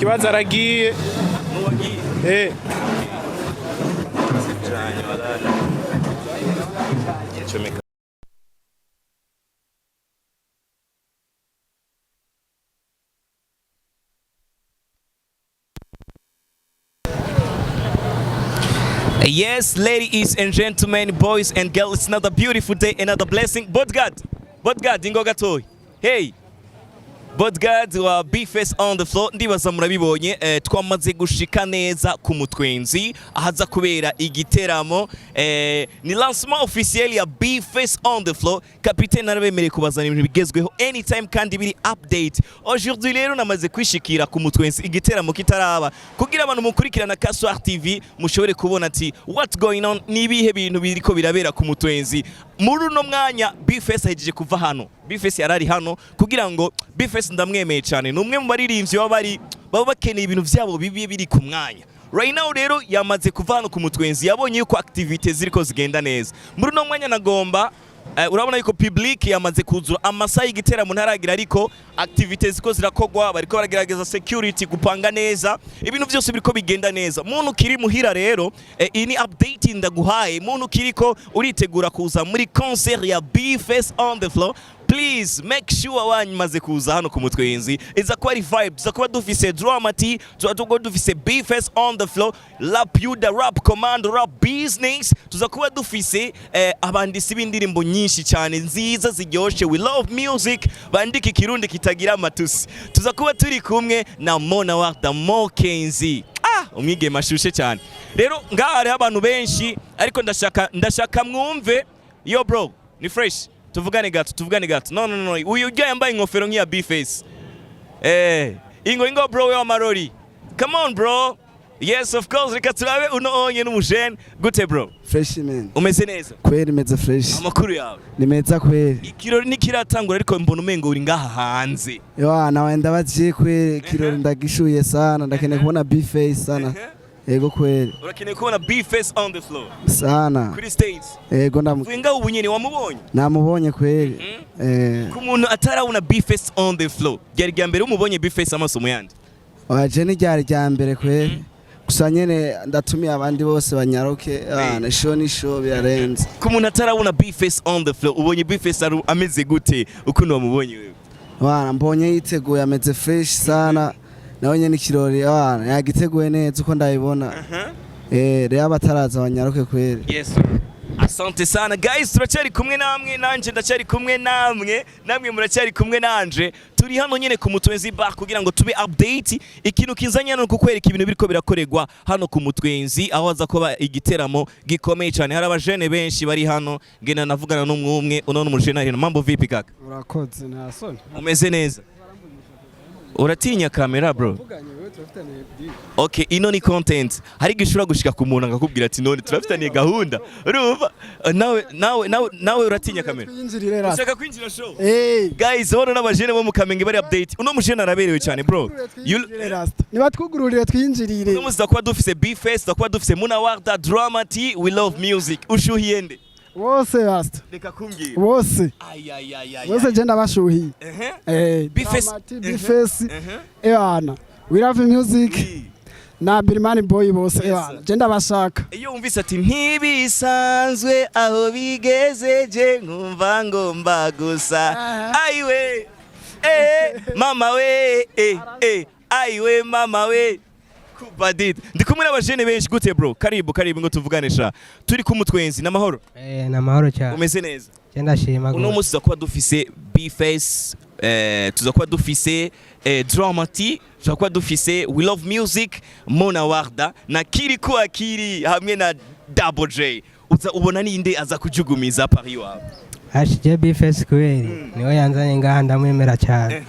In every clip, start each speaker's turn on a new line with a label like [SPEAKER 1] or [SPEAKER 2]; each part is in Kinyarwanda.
[SPEAKER 1] kibazo aragiye
[SPEAKER 2] Yes, ladies and gentlemen, boys and girls, it's another beautiful day, another blessing. But God, ingoga toy. Hey, but God wa B-Face on the floor. Ndibaza murabibonye twamaze gushika neza ku Mutwenzi ahaza kubera igiteramo ni lancement officiel ya B-Face on the floor. Capitaine arabemereye kubazana ibintu bigezweho anytime kandi biri update. Aujourd'hui rero namaze kwishikira ku Mutwenzi igiteramo kitaraba kugira abantu mukurikirana Kaswar TV mushobore kubona ati what's going on nibihe bintu biriko birabera ku Mutwenzi. Muri uno mwanya B-Face ahejeje kuva hano. B-Face yarari hano kugira ngo B-Face ndamwemeye cyane numwe mu baririmbyi baba bakeneye ibintu byabo bibiye biri ku mwanya. Right now rero yamaze kuva hano ku Mutwenzi yabonye yuko activities ziriko zigenda neza. Muri no mwanya nagomba urabona yuko public yamaze kuzura amasaha y'igiteramo ntaragira ariko activities ziko zirakogwa bariko baragerageza security gupanga neza ibintu byose biriko bigenda neza. Muntu kiri muhira rero ini update ndaguhaye muntu kiriko uritegura kuza muri concert ya B-Face on the floor. Please make sure wanyimaze kuza hano ku Mutwenzi iza kuba ari vibe iza kuba dufise Drama T tuba dufise B-Face on the floor rap you the rap commando rap business tuza kuba dufise abandisi b'indirimbo nyinshi cyane nziza ziryoshe we love music bandika ikirundi kitagira amatusi tuza kuba turi kumwe na Mona Warda Mokenzi umwige mashushe cyane rero ngaha hari abantu benshi ariko ndashaka mwumve yo bro ni fresh tuvugane gato no uyu ujya yambaye ingofero nk'iya B-Face ingo bro we amarori come on bro yes of course reka turabe uno onye n'umujene gute bro
[SPEAKER 3] fresh man
[SPEAKER 2] umeze neza
[SPEAKER 3] kweri meze fresh
[SPEAKER 2] amakuru yawe
[SPEAKER 3] ni meza kweri
[SPEAKER 2] ikirori nikiratangura ariko mbona umengo uri ngaha hanze
[SPEAKER 3] yo nawe ndabaje kweri kirori ndagishuye sana ndakeneye kubona B-Face sana Ego kweli.
[SPEAKER 2] Urakeneye kubona B-Face on the floor.
[SPEAKER 3] Sana.
[SPEAKER 2] Kuri stage.
[SPEAKER 3] Ego
[SPEAKER 2] Winga ubunyene wamubonye?
[SPEAKER 3] Namubonye kweli.
[SPEAKER 2] Ku muntu atarabona B-Face on the floor. Ryari rya mbere umubonye B-Face amasomo yandi?
[SPEAKER 3] Waje ni ryari rya mbere kweli. Gusa nyene ndatumiye abandi bose banyaruke ni show birarenze.
[SPEAKER 2] Ku muntu atarabona B-Face on the floor ubonye B-Face ameze gute ukuntu wamubonye wewe?
[SPEAKER 3] Wana mbonye yiteguye ameze fresh sana. Nawe nyene ikirori yagiteguye neza uko ndabibona rero abataraza abanyaruke kweli.
[SPEAKER 2] Yes asante sana guys turacyari kumwe namwe nanje ndacyari kumwe namwe muracyari kumwe nanje turi hano nyene ku Mutwenzi bar kugira ngo tube update ikintu kizanye no kukwereka ibintu biriko birakoregwa hano ku Mutwenzi aho aza kuba igiteramo gikomeye cyane hari abajene benshi bari hano ngena navugana n'umwe uno n'umujene ari mambo vipi kaka
[SPEAKER 3] urakoze nta soni
[SPEAKER 2] umeze neza uratinya kamera bro okay ino ni content hari gishura gushika ku muntu ngakubwira ati none turafitaniye gahunda urumva nawe uratinya kamera ushaka kwinjira show guys hano n'abajene bo mu Kamenge bari update uno mujene araberewe cyane bro
[SPEAKER 3] niba twugururire twinjirire
[SPEAKER 2] uno muzi kwa dufise B-Face kwa dufise Mona Warda Drama T we love music ushuhiye nde
[SPEAKER 3] wose basta
[SPEAKER 2] reka kumbwira
[SPEAKER 3] wose wose je ndabashuhiye B-Face ebana we love music na Birman boy bose ebana je ndabashaka
[SPEAKER 2] iyo umvise ati ntibisanzwe aho bigezeje nkumva ngomba gusa aiwe mama we aiwe mama we Badid ndi kumwe n'abajene benshi gute bro karibu ngo tuvuganisha turi ku Mutwenzi n'amahoro
[SPEAKER 3] n'amahoro cyane
[SPEAKER 2] umeze neza
[SPEAKER 3] cyenda shima
[SPEAKER 2] uno musi zakuba dufise B-Face tuzakuba dufise Drama T tuzakuba dufise we love music Mona Warda na kiri hamwe na Double J ubona ninde aza kujugumiza Paris wawe
[SPEAKER 3] ashije B-Face kweli niwe yanzanye ngaha ndamwemera cyane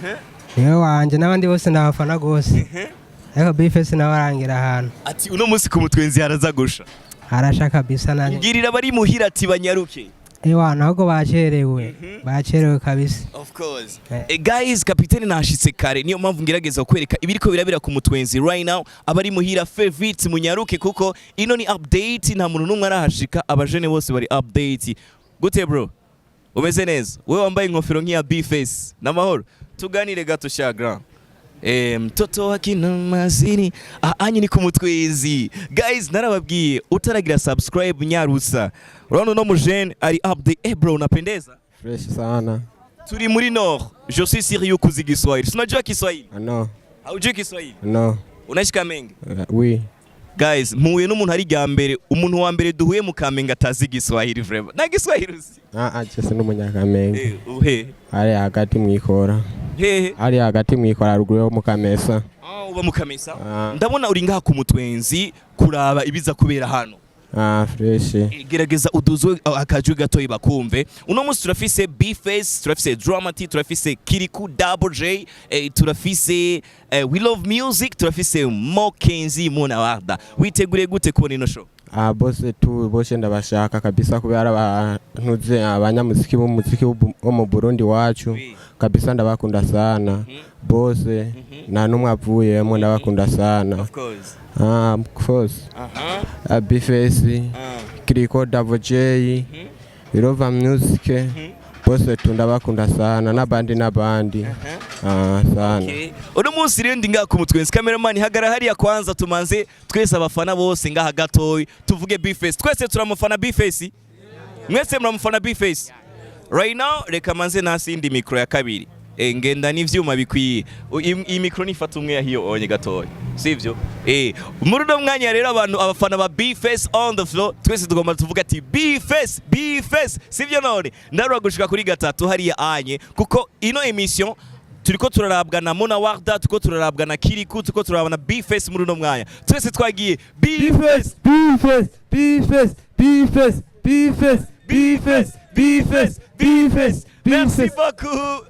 [SPEAKER 3] niwe wanje n'abandi bose ndabafana gose Ego B-Face nawe arangira ahantu
[SPEAKER 2] ati uno musi ku Mutwenzi haraza gusha
[SPEAKER 3] harasha kabisa nanje
[SPEAKER 2] ngirira bari muhira ati banyaruke
[SPEAKER 3] nahubwo bacerewe kabisa
[SPEAKER 2] of course guys kapiteni nashitse kare niyo mpamvu ngerageza kwereka ibiriko birabira ku Mutwenzi right now abari muhira favorite munyaruke kuko ino ni update nta muntu numwe arahashika abajene bose bari update gute bro umeze neza wewe wambaye ingofero nk'iya B-Face n'amahoro tuganire gato sha grand mtoto wakina mazini anye ni kumutwezi. Guys, narababwiye utaragira subscribe nyarusa. Urabona no mujene ari update. Bro, unapendeza?
[SPEAKER 1] Fresh sana.
[SPEAKER 2] Turi muri Nord. Je suis sûr yuko uzi Kiswahili. Unajua Kiswahili?
[SPEAKER 1] No.
[SPEAKER 2] Haujui Kiswahili?
[SPEAKER 1] No.
[SPEAKER 2] Unaishi Kamenge?
[SPEAKER 1] Oui.
[SPEAKER 2] Guys, muhuye n'umuntu ari gambere, umuntu wa mbere duhuye mu Kamenge atazi Kiswahili vraiment. Na Kiswahili uzi?
[SPEAKER 1] Cyese n'umunyakamenge.
[SPEAKER 2] Uhe.
[SPEAKER 1] Ari hagati mwikora.
[SPEAKER 2] Hehe.
[SPEAKER 1] Ari hagati mwikora ruguru yo mukamesa.
[SPEAKER 2] Uba mukamesa? Ndabona uri ngaha kumutwenzi kuraba ibiza kubera hano.
[SPEAKER 1] Fresh.
[SPEAKER 2] Gerageza uduzwe akajwi gatoyi bakumve. Uno munsi turafise B-Face, turafise Drama T, turafise Kiriku Double J, turafise We Love Music, turafise Mokenzi Munawarda. Witegure gute kubona ino show?
[SPEAKER 1] Bose ndabashaka kabisa kubera abantuze abanyamuziki b'umuziki wo mu Burundi wacu kabisa ndabakunda sana. Bose nta numwe avuyemo ndabakunda sana.
[SPEAKER 2] Of course.
[SPEAKER 1] Of course. B-Face, Kiriku Double J, We Love Music. Bose ndabakunda sana n'abandi sana.
[SPEAKER 2] Uno munsi rero ndi ngaha kumutwenzi. Cameraman hagara hariya kwanza tumanze twese abafana bose ngaha gatoyi tuvuge B-Face. Twese turamufana B-Face. Mwese muramufana B-Face. Right now reka manze nasindi mikro ya kabiri. Ngenda n'ivyuma bikwiye. Iyi mikro nifata umwe yahiyo onye gatoyi. Sivyo? Muri no mwanya rero abantu abafana ba B-Face on the floor twese tugomba tuvuga ati B-Face, B-Face. Sivyo none? Ndarura gushika kuri gatatu hariya anye kuko ino emission turiko turarabwa na Munawarda, turiko turarabwa na Kiriku, turiko turarabwa na B-Face muri no mwanya. Twese twagiye B-Face,
[SPEAKER 1] B-Face, B-Face, B-Face, B-Face, B-Face, B-Face, B-Face.
[SPEAKER 2] Merci beaucoup.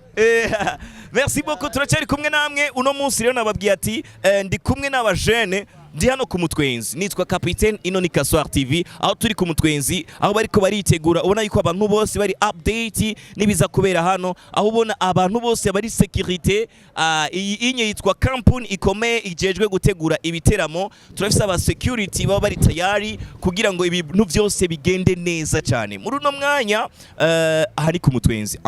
[SPEAKER 2] Merci beaucoup. Turacari kumwe namwe uno munsi rero nababwiye ati ndi kumwe n'abajene ndi hano kumutwenzi. Nitwa Capitaine, ino ni Kaswar TV aho turi kumutwenzi aho bariko baritegura. Ubona yuko abantu bose bari update nibiza kubera hano aho ubona abantu bose bari security. Inye yitwa kampuni ikomeye ijejwe gutegura ibiteramo. Turafise aba security baba bari tayari kugira ngo ibintu byose bigende neza cyane. Muri uno mwanya hari kumutwenzi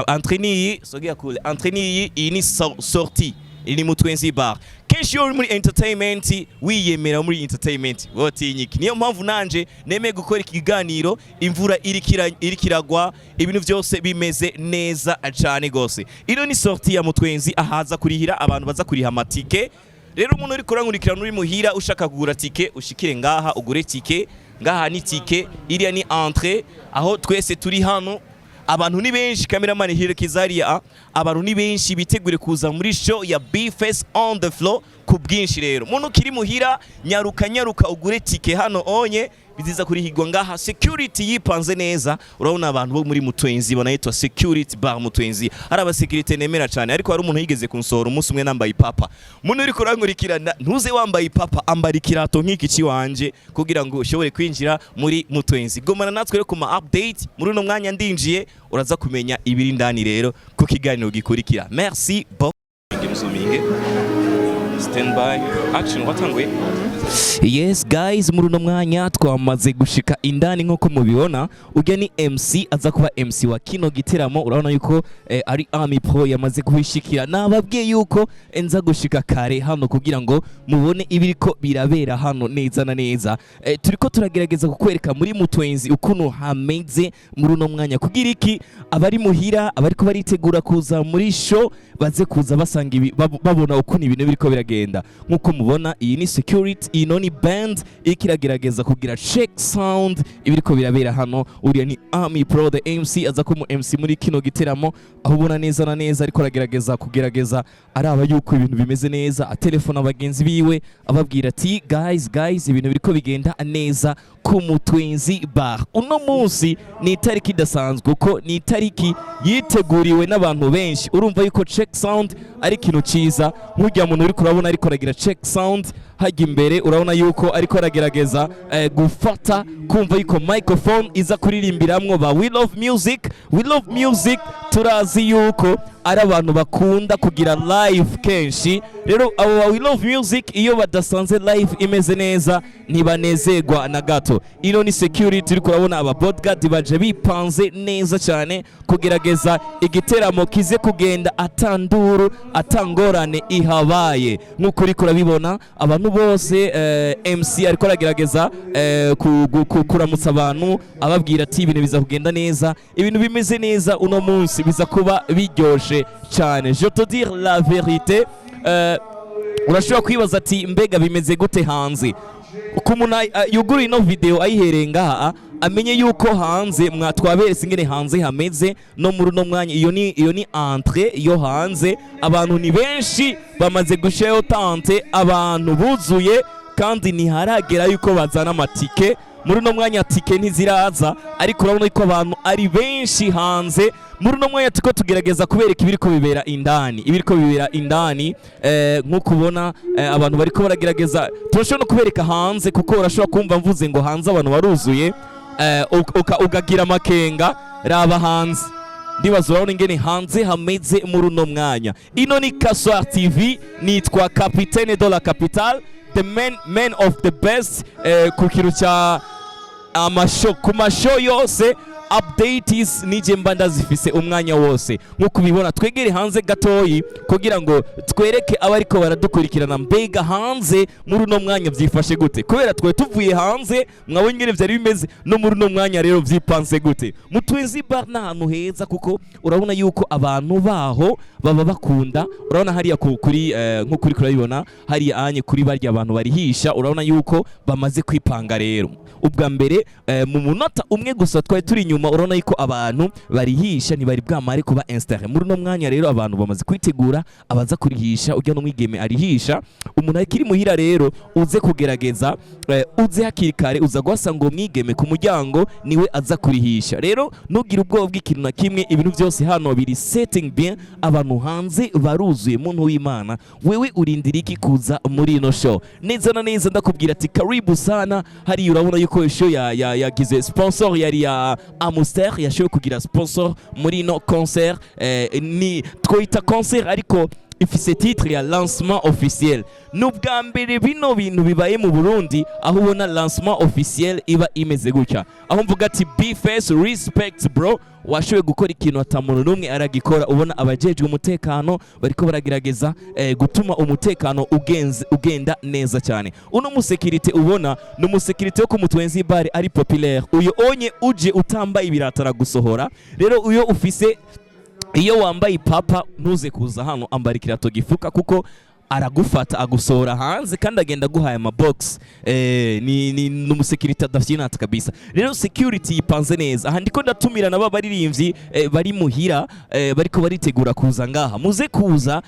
[SPEAKER 2] entraîner sogea kule entraîner ini sortie ini mutwenzi bar kenshi yo muri entertainment wiyemera muri entertainment wotinyiki niyo mpamvu nanje nemeye gukora ikiganiro imvura irikiragwa ibintu byose bimeze neza cyane gose. Ino ni sortie ya mutwenzi ahaza kurihira abantu baza kuriha amatike. Rero umuntu uri kurangurikira uri muhira ushaka kugura tike ushikire ngaha ugure tike. Ngaha ni tike iriya ni entrée aho twese turi hano. Abantu ni benshi cameraman hirekizaria abantu ni benshi bitegure kuza muri show ya B-Face on the floor ku bwinshi. Rero muntu kiri muhira nyaruka ugure tike hano onye biziza kurihigwa ngaha. Security yipanze neza. Urabona abantu bo muri mutwenzi banayitwa security bar mutwenzi. Hari aba security nemera cyane ariko hari umuntu yigeze kunsora umunsi umwe nambaye ipapa. Muntu uri kurangurikirana ntuze wambaye ipapa ambara ikirato nk'iki ciwanje kugira ngo ushobore kwinjira muri mutwenzi. Gomana natwe rero ku ma update muri no mwanya ndinjiye uraza kumenya ibiri ndani rero ku kiganiro gikurikira. Merci beaucoup. Stand by. Action watangwe. Yes guys, muri no mwanya twamaze gushika indani nko mubibona. Ujya ni MC aza kuba MC wa kino giteramo. Urabona yuko ari Army Pro yamaze kubishikira. Nababwiye yuko enza gushika kare hano kugira ngo mubone ibiriko birabera hano neza na neza. Turiko turagerageza kukwereka muri mutwenzi ukuntu hameze muri no mwanya kugira iki abari muhira abariko baritegura kuza muri show baze kuza basanga babona ukuntu ibintu biriko biragenda. Nkuko mubona iyi ni security, ino ni band ikiragerageza kugira check sound ibiriko birabera hano. Uriya ni Army Pro the MC aza ko MC muri kino giteramo aho ubona neza na neza ariko aragerageza kugerageza araba yuko ibintu bimeze neza. Atelefona abagenzi biwe ababwira ati guys ibintu biriko bigenda neza ku mutwenzi bar. Uno munsi ni itariki idasanzwe uko ni itariki yiteguriwe n'abantu benshi. Urumva yuko check sound ari kintu ciza. Nk'ujya muntu uri kurabona ariko aragira check sound hajya imbere urabona yuko ariko aragerageza gufata kumva yuko microphone iza kuririmbiramwo ba We Love Music. Turazi yuko ari abantu bakunda kugira live kenshi. Rero abo ba We Love Music iyo badasanze live imeze neza ntibanezerwa na gato. yego ino ni security uri kurabona aba bodyguard baje bipanze neza cyane kugerageza igiteramo kize kugenda atanduru atangorane ihabaye nk'uko uri kurabibona abantu bose MC ariko aragerageza kuramutsa abantu ababwira ati ibintu biza kugenda neza ibintu bimeze neza uno munsi biza kuba biryoshe cyane. Je te dire la vérité, urashobora kwibaza ati mbega bimeze gute hanze uko umuntu yugura ino video ayihereye ngaha amenye yuko hanze mwatwaberetse ingene hanze hameze no muri uno mwanya iyo ni entrée yo hanze abantu ni benshi bamaze gushayo tante abantu buzuye kandi ntiharagera yuko bazana amatike muri uno mwanya tike ntiziraza ariko urabona ko abantu ari benshi hanze muri uno mwanya tuko tugerageza kubereka ibiriko bibera indani nk'uko ubona abantu bariko baragerageza turashobora no kubereka hanze kuko urashobora kumva mvuze ngo hanze abantu baruzuye ugagira amakenga raba hanze ndibaza urabona ingene hanze hameze muri uno mwanya. Ino ni Kaswar TV nitwa Capitaine de la Capitale, the man of the best ku kintu cya ku mashow yose updates nije mba ndazifise umwanya wose nkuko ubibona twegere hanze gatoyi kugira ngo twereke abariko baradukurikirana mbega hanze muri uno mwanya vyifashe gute kubera twe tuvuye hanze mwabonye ingene vyari bimeze no muri uno mwanya rero vyipanze gute. Mutwenzi bar n'ahantu heza kuko urabona yuko abantu baho baba bakunda urabona hariya kuri nkuko uri kurabibona hariya anye kuri barya abantu barihisha urabona yuko bamaze kwipanga rero ubwa mbere mu munota umwe gusa twari turi nyuma urabona yuko abantu barihisha ntibari bwamare kuba installé muri no mwanya rero abantu bamaze kwitegura abaza kurihisha ujya no mwigeme arihisha umuntu akiri muhira rero uze kugerageza uze hakirikare uza gwasanga mwigeme ku muryango niwe aza kurihisha rero nugira ubwoba bw'ikintu na kimwe ibintu byose hano biri setting bien abantu hanze baruzuye muntu w'Imana wewe urindira iki kuza muri ino show neza na neza ndakubwira ati karibu sana hari urabona yuko show yagize sponsor yari ya Amster yashoboye kugira sponsor muri no concert ni twoita concert ariko ifise titre ya lancement officiel nubwambere bino bintu bibaye mu Burundi aho ubona lancement officiel iba imeze gutya aho mvuga ati B-Face respect bro washoboye gukora ikintu atamuntu numwe aragikora ubona abajejwe umutekano bariko baragerageza gutuma umutekano ugenda neza cyane. Uno musekirite ubona no musekirite wo kumutwenzi bar ari populaire uyo onye uje utamba ibiratara gusohora rero uyo ufise iyo wambaye papa ntuze kuza hano ambara ikirato gifuka kuko aragufata agusohora hanze kandi agenda guhaya ama box ni numusekirite adafyinata kabisa rero security ipanze neza aha ndiko ndatumira naba baririmbyi bari muhira bariko baritegura kuza ngaha muze kuza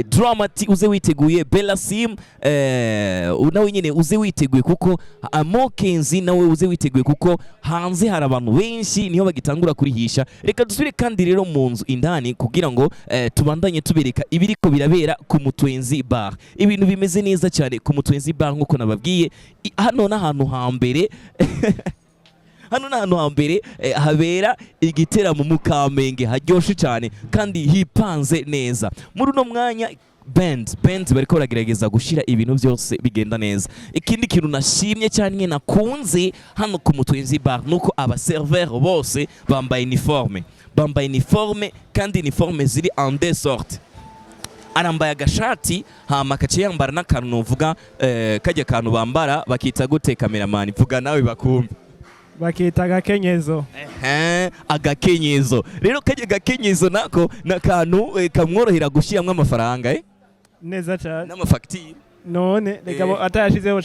[SPEAKER 2] Drama T uze witeguye Bella Sim nawe nyene uze witeguye kuko Amokenzi nawe uze witeguye kuko hanze hari abantu benshi niho bagitangura kurihisha reka dusubire kandi rero mu nzu indani kugira ngo tubandanye tubereka ibiriko birabera ku Mutwenzi bar ibintu bimeze neza cyane ku Mutwenzi bar nkuko nababwiye hano n'ahantu hambere habera igiteramo mu Kamenge haryoshe cyane kandi hipanze neza muri uno mwanya band bariko baragerageza gushira ibintu byose bigenda neza. Ikindi kintu nashimye cyane nakunze hano ku Mutwenzi bar nuko aba serveur bose bambaye uniforme kandi uniforme ziri en deux sortes arambaye agashati hama kace yambara n'akantu novuga kajya kantu bambara bakita gute cameraman vuga nawe bakumva
[SPEAKER 4] bakita agakenyezo
[SPEAKER 2] agakenyezo rero kajya gakenyezo nako nakantu kamworohera gushiramwe amafaranga
[SPEAKER 4] neza cyane
[SPEAKER 2] n'amafacture
[SPEAKER 4] none reka atayashizeho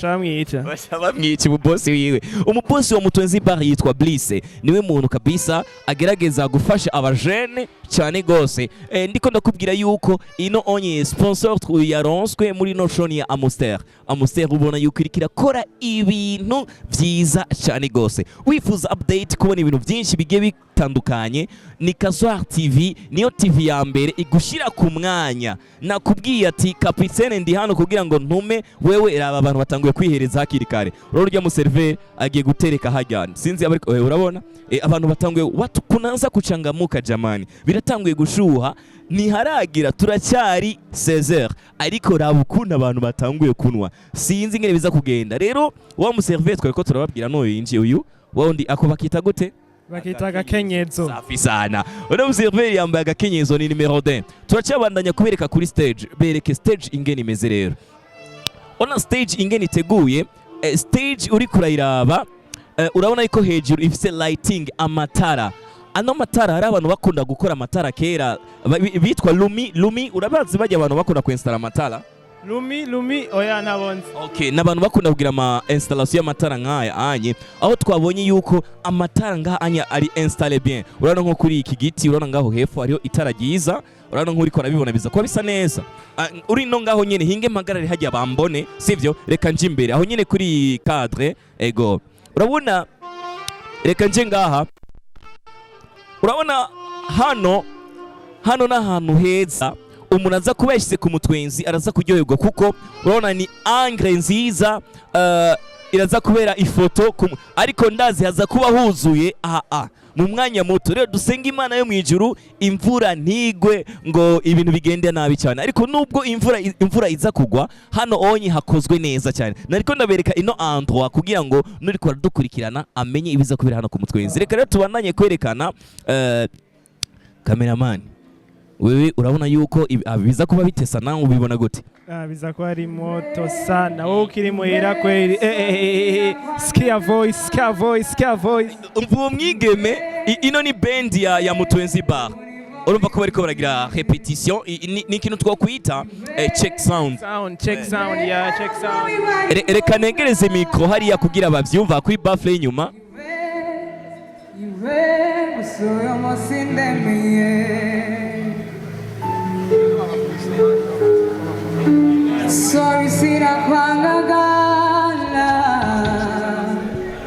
[SPEAKER 4] bamwica
[SPEAKER 2] umubosi wiwe umubosi wa Mutwenzi bar yitwa Bliss niwe muntu kabisa agerageza gufasha abajene cyane gose ndiko ndakubwira yuko ino onye sponsor yaronswe muri no show ya Amster ubona yuko irikira kora ibintu byiza cyane gose wifuza update kubona ibintu byinshi bigiye bitandukanye ni Kaswar TV niyo TV ya mbere igushira ku mwanya nakubwiye ati Capitaine ndi hano kugira ngo ntume wewe raba abantu batanguye kwihereza hakiri kare urarya mu server agiye gutereka hajyana sinzi ariko urabona abantu batanguye watu kunaanza kuchangamuka jamani biratanguye gushuha ntiharagira turacyari 16h ariko raba ukuntu abantu batanguye kunwa sinzi ngene biza kugenda rero wa mu server twari turababwira no yinjiye uyu wundi ako bakita gute
[SPEAKER 4] bakita agakenyezo
[SPEAKER 2] safi sana uno muserveri yambaye agakenyezo ni numero 1 turacyabandanya kubereka kuri stage bereke stage ingene imeze rero ona stage ingene iteguye stage uri kurayiraba urabona yuko hejuru ifise lighting amatara ano matara hari abantu bakunda gukora amatara kera bitwa lumi urabazi bajya abantu bakunda kuinstalla amatara
[SPEAKER 4] Lumi oya nabonze.
[SPEAKER 2] Okay, nabantu bakunda kugira ama installation y'amatara nkaya anye aho twabonye yuko amatara ngaha anya ari installé bien. Urabona nko kuri iki giti urabona ngaho hepfo hariho itara ryiza. Urabona nko uri ko nabibona biza kuba bisa neza. Uri no ngaho nyene hinge mpagarare hajya bambone sivyo reka nje imbere aho nyene kuri cadre ego. Urabona reka nje ngaha. Urabona hano n'ahantu heza umuntu aza kuba yashyize ku mutwenzi araza kuryoherwa kuko urabona ni angle nziza iraza kubera ifoto ariko ndazi haza kuba huzuye mu mwanya muto rero dusenga Imana yo mu ijuru imvura ntigwe ngo ibintu bigende nabi cyane ariko nubwo imvura iza kugwa hano onye hakozwe neza cyane nariko ndabereka ino endroit kugira ngo nuri ko dukurikirana amenye ibiza kubera hano ku mutwenzi reka rero tubandanye kwerekana cameraman wewe urabona yuko biza kuba bitesa nawe ubibona gute
[SPEAKER 4] biza kuba ari moto sana wowe ukiri muhera kweli skia voice
[SPEAKER 2] umva mwigeme ino ni band ya Mutwenzi bar urumva ko bariko baragira repetition ni ikintu twakwita check sound reka negereze mikro hariya kugira bavyumva kuri baffle inyuma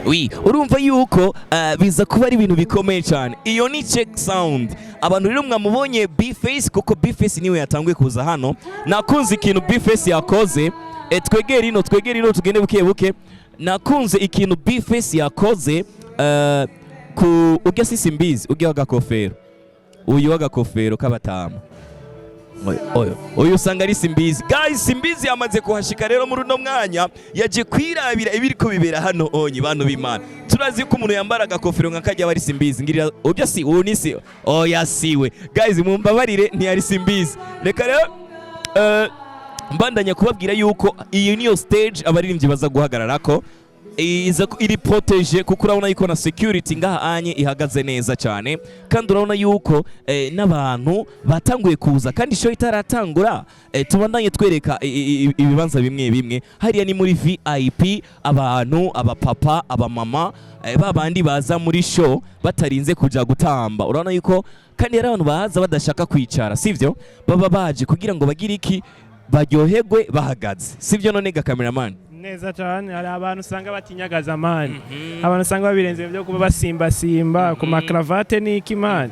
[SPEAKER 2] Oui, urumva yuko biza kuba ari ibintu bikomeye cyane. Iyo ni check sound. Abantu rero mwamubonye B-Face kuko B-Face niwe yatanguye kuza hano. Nakunze ikintu B-Face yakoze. Twegere ino tugende buke. Nakunze ikintu B-Face yakoze ku ujya sisimbizi ujya wagakofero. Uyu wagakofero kabatama. Oyo usanga ari Simbizi. Guys, Simbizi yamaze kuhashika rero muri uno mwanya yaje kwirabira ibiriko bibera hano onye bantu b'Imana. Turazi ko umuntu yambara agakofero nkakajya bari Simbizi ngirira obya si uwo ni si oya siwe. Guys, mumbabarire ntiyari Simbizi. Reka rero mbandanya kubabwira yuko iyi niyo stage abaririmbyi baza guhagararako iri protege kuko urabona yuko na security ngaha anye ihagaze neza cyane kandi urabona yuko n'abantu batanguye kuza kandi show itaratangura tubandanye twereka ibibanza bimwe hariya ni muri VIP abantu abapapa abamama babandi baza muri show batarinze kuja gutamba urabona yuko kandi hari abantu bahaza badashaka kwicara sivyo baba baje kugira ngo bagire iki baryoherwe bahagaze sivyo none ga cameraman
[SPEAKER 4] neza cyane hari abantu usanga batinyagaza amani abantu usanga babirenze byo kuba basimba ku makravate n'iki mani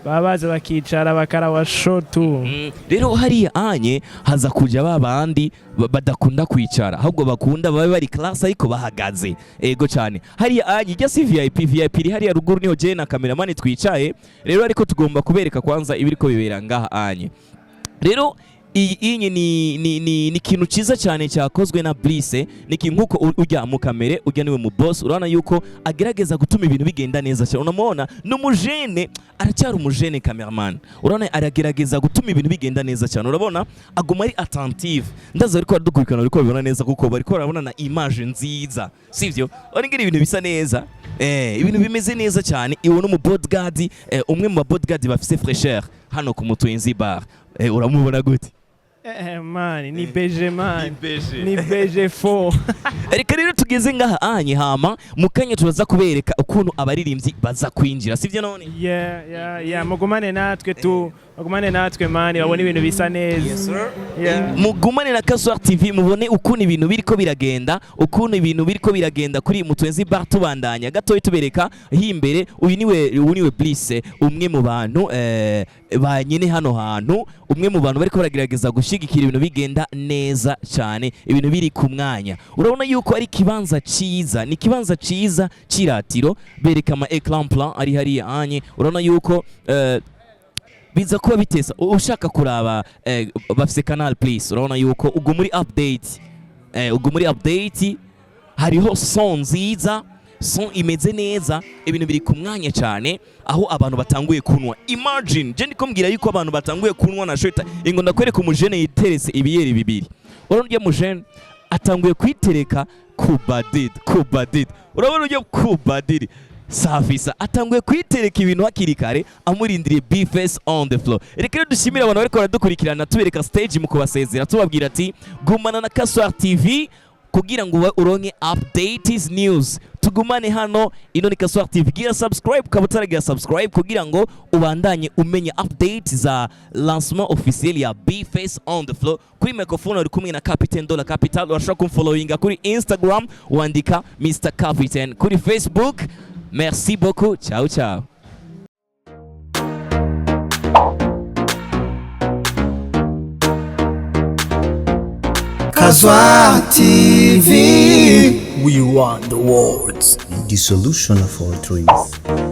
[SPEAKER 4] baba baza bakicara bakarawa shotu
[SPEAKER 2] rero hariya anye haza kuja babandi badakunda kwicara ahubwo bakunda babe bari class ariko bahagaze ego cyane hariya anye ijya si VIP iri hariya ruguru niho je na cameraman twicaye rero ariko tugomba kubereka kwanza ibiriko bibera ngaha anye rero iyi ni kintu ciza cyane cyakozwe na Bliss ni kinkuko ujya mu kamere ujya niwe mu boss urabona yuko agerageza gutuma ibintu bigenda neza cyane unamubona n'umujene aracyari umujene cameraman urabona aragerageza gutuma ibintu bigenda neza cyane urabona aguma ari attentive ndaza ariko dukurikirana ariko bibona neza kuko bariko barabona na image nziza sivyo oringira ibintu bisa neza ibintu bimeze neza cyane iwo no mu bodyguard umwe mu bodyguard bafise fraîcheur hano ku Mutwenzi bar uramubona gute
[SPEAKER 4] mani ni beje mani ni beje fo
[SPEAKER 2] reka rero tugeze ngaha anye hama mukanya turaza kubereka ukuntu abaririmbyi baza kwinjira sivyo none
[SPEAKER 4] mugumane natwe bagumane natwe mani babone ibintu bisa neza. Yeah.
[SPEAKER 2] Mugumane na Kazwa TV mubone ukuntu ibintu biriko biragenda, ukuntu ibintu biriko biragenda kuri Mutwenzi bar tubandanya gato tubereka himbere. Uyu niwe Bliss, umwe mu bantu banyene hano hantu, umwe mu bantu bariko baragerageza gushigikira ibintu bigenda neza cyane, ibintu biri ku mwanya. Urabona yuko ari kibanza ciza, ni kibanza ciza ciratiro, bereka ama écran plan ari hariya anye. Urabona yuko biza kuba bitesa ushaka kuraba bafise canal please. Urabona yuko ugu muri update hariho son nziza, son imeze neza, ibintu biri ku mwanya cyane, aho abantu batanguye kunwa. Imagine je ndiko mbwira yuko abantu batanguye kunwa na shota ingo ndakwereka umujene yiteretse ibiyeri bibiri. Urabona uje mujene atanguye kwitereka kubadid. Urabona uje kubadid Safisa atanguye kwitereka ibintu hakiri kare, amurindiriye B-Face on the floor. Reka rero dushimira abantu bariko baradukurikirana, tubereka stage mu kubasezera, tubabwira ati gumana na Kazwa TV kugira ngo uronke updates news. Tugumane hano, ino ni Kazwa TV. Gira subscribe kabutaragira subscribe kugira ngo ubandanye umenya updates za lancement officiel ya B-Face on the floor. Kuri microphone uri kumwe na Captain Dollar Capital. Urashobora kumfollowinga kuri Instagram wandika Mr Captain, kuri Facebook. Merci beaucoup. Ciao, ciao.
[SPEAKER 5] Kazwa TV. We want the words. The solution of all trees.